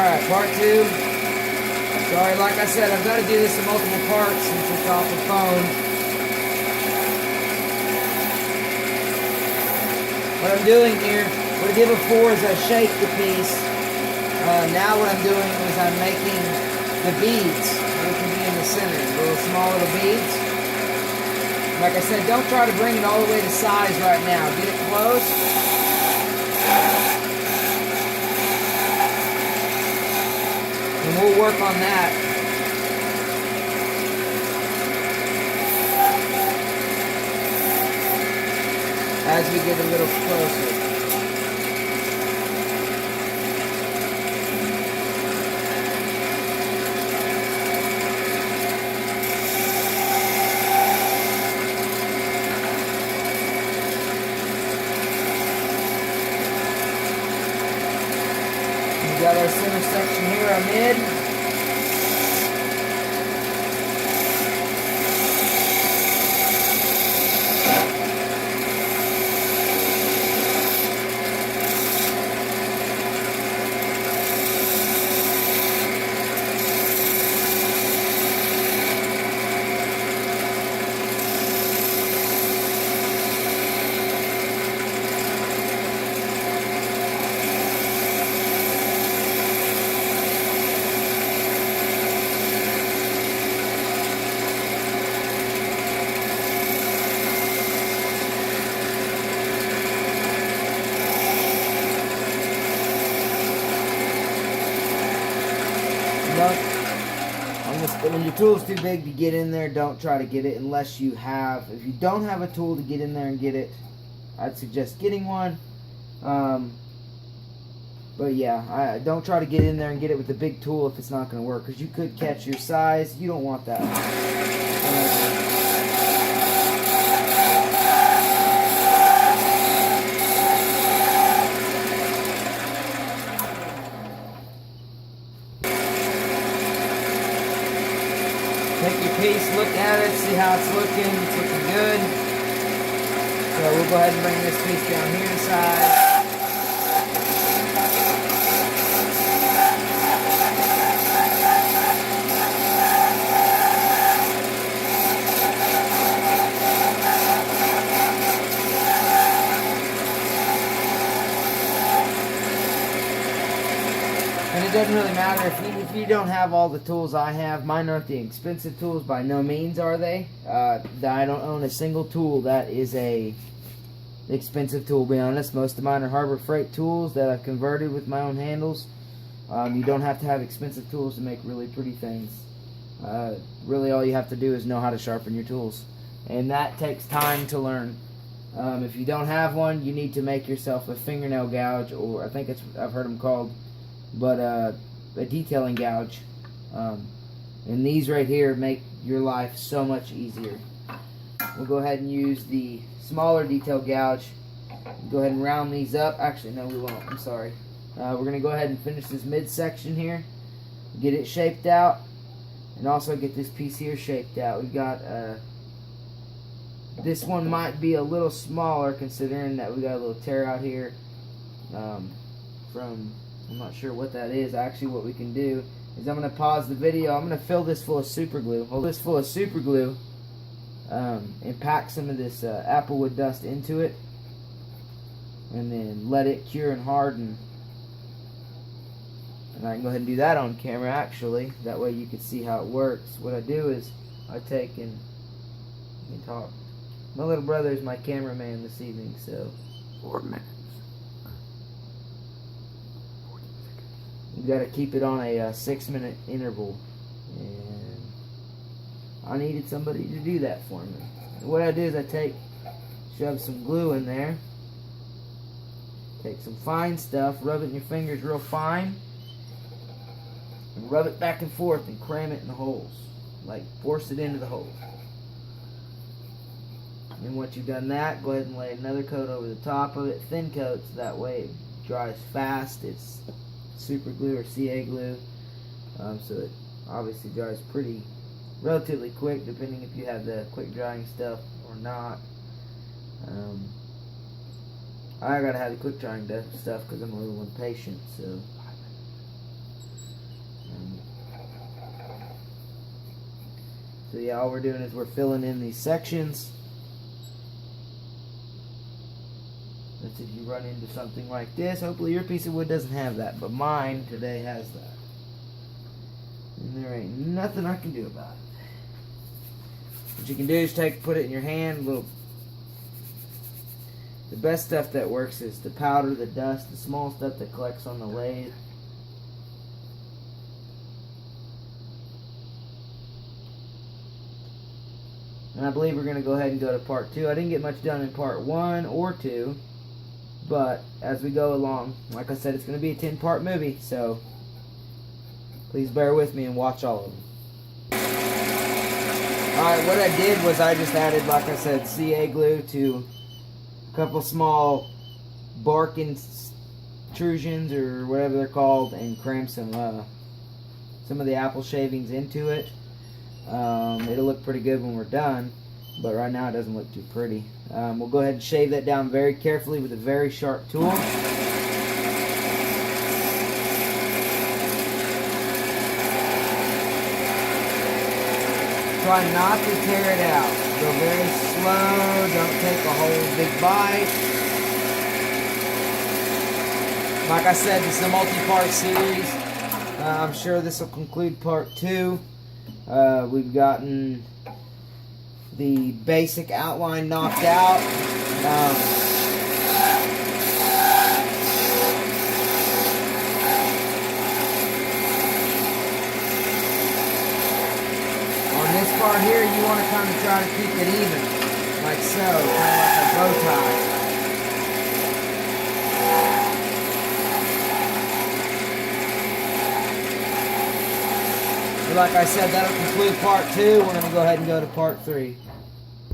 Alright, part 2. Sorry, like I said, I've got to do this in multiple parts since it's off the phone. What I'm doing here, what I did before is I shaped the piece. Now what I'm doing is I'm making the beads. They can be in the center, little small little beads. Like I said, don't try to bring it all the way to size right now. Get it close. And we'll work on that. As we get a little closer. We got our center section here, our mid. When your tool's too big to get in there, don't try to get it unless you have. If you don't have a tool to get in there and get it, I'd suggest getting one. But yeah, don't try to get in there and get it with the big tool if it's not going to work, because you could catch your size. You don't want that. Take your piece, look at it, see how it's looking. It's looking good. So we'll go ahead and bring this piece down here to size. And it doesn't really matter if you don't have all the tools I have. Mine aren't the expensive tools, by no means are they. I don't own a single tool that is a expensive tool, to be honest. Most of mine are Harbor Freight tools that I've converted with my own handles. You don't have to have expensive tools to make really pretty things. Really all you have to do is know how to sharpen your tools. And that takes time to learn. If you don't have one, you need to make yourself a fingernail gouge, or I think I've heard them called, but a detailing gouge. And these right here make your life so much easier. We'll go ahead and use the smaller detail gouge. Go ahead and round these up. Actually, no, we won't. I'm sorry. We're going to go ahead and finish this midsection here. Get it shaped out. And also get this piece here shaped out. We've got... this one might be a little smaller, considering that we got a little tear out here from... I'm not sure what that is. Actually, what we can do is I'm going to pause the video. I'm going to fill this full of super glue. Hold this full of super glue and pack some of this applewood dust into it, and then let it cure and harden. And I can go ahead and do that on camera, actually. That way you can see how it works. What I do is I take and talk. My little brother is my cameraman this evening, so 4 minutes. you got to keep it on a 6-minute interval, and I needed somebody to do that for me. And what I do is I shove some glue in there, take some fine stuff, rub it in your fingers real fine, and rub it back and forth and cram it in the holes, like force it into the holes. And once you've done that, go ahead and lay another coat over the top of it, thin coat, so that way it dries fast. It's super glue or CA glue, so it obviously dries relatively quick, depending if you have the quick drying stuff or not. I gotta have the quick drying stuff because I'm a little impatient. So So yeah, all we're doing is we're filling in these sections. That's if you run into something like this. Hopefully your piece of wood doesn't have that, but mine today has that. And there ain't nothing I can do about it. What you can do is put it in your hand. The best stuff that works is the powder, the dust, the small stuff that collects on the lathe. And I believe we're going to go ahead and go to part 2. I didn't get much done in part 1 or 2. But as we go along, like I said, it's going to be a 10-part movie. So please bear with me and watch all of them. Alright, what I did was I just added, like I said, CA glue to a couple small bark intrusions or whatever they're called, and crammed some of the apple shavings into it. It'll look pretty good when we're done, but right now it doesn't look too pretty. We'll go ahead and shave that down very carefully with a very sharp tool. Try not to tear it out. Go very slow. Don't take a whole big bite. Like I said, this is a multi-part series. I'm sure this will conclude part 2. We've gotten the basic outline knocked out. On this part here, you want to kind of try to keep it even, like so, kind of like a bow tie. Like I said, that'll conclude part 2. We're going to go ahead and go to part 3.